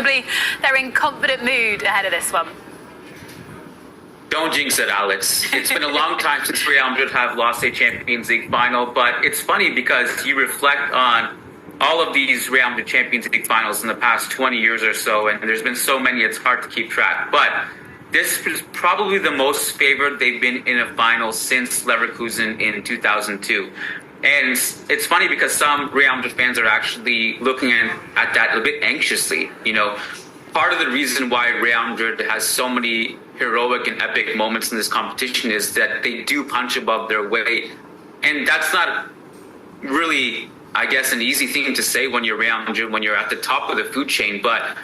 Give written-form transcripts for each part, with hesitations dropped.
presumably they're in confident mood ahead of this one. Don't jinx it, Alex. It's been a long time since Real Madrid have lost a Champions League final, but it's funny because you reflect on all of these Real Madrid Champions League finals in the past 20 years or so, and there's been so many it's hard to keep track. But this is probably the most favored they've been in a final since Leverkusen in 2002. And it's funny because some Real Madrid fans are actually looking at that a bit anxiously. You know, part of the reason why Real Madrid has so many heroic and epic moments in this competition is that they do punch above their weight. And that's not really, I guess, an easy thing to say when you're Real Madrid, when you're at the top of the food chain. But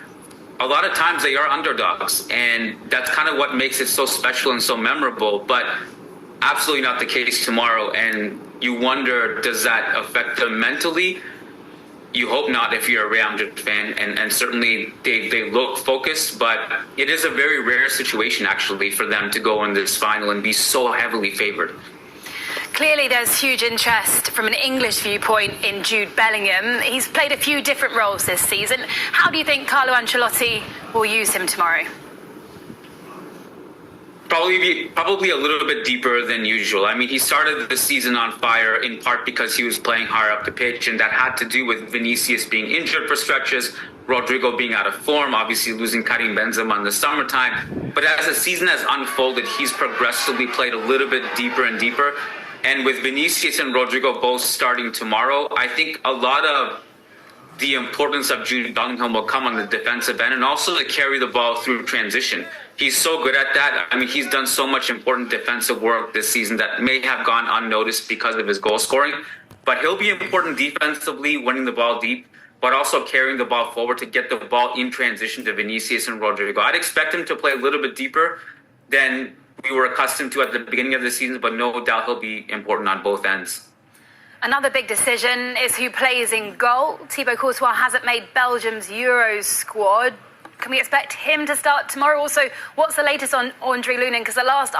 a lot of times they are underdogs. And that's kind of what makes it so special and so memorable. But absolutely not the case tomorrow. And you wonder, does that affect them mentally? You hope not if you're a Real Madrid fan, and certainly they look focused, but it is a very rare situation actually for them to go in this final and be so heavily favored. Clearly there's huge interest from an English viewpoint in Jude Bellingham. He's played a few different roles this season. How do you think Carlo Ancelotti will use him tomorrow? Probably a little bit deeper than usual. I mean, he started the season on fire in part because he was playing higher up the pitch, and that had to do with Vinicius being injured for stretches, Rodrigo being out of form, obviously losing Karim Benzema in the summertime. But as the season has unfolded, he's progressively played a little bit deeper and deeper. And with Vinicius and Rodrigo both starting tomorrow, I think a lot of the importance of Jude Bellingham will come on the defensive end and also to carry the ball through transition. He's so good at that. I mean, he's done so much important defensive work this season that may have gone unnoticed because of his goal scoring. But he'll be important defensively, winning the ball deep, but also carrying the ball forward to get the ball in transition to Vinicius and Rodrigo. I'd expect him to play a little bit deeper than we were accustomed to at the beginning of the season, but no doubt he'll be important on both ends. Another big decision is who plays in goal. Thibaut Courtois hasn't made Belgium's Euros squad. Can we expect him to start tomorrow? Also, what's the latest on Andre Lunin? Because the last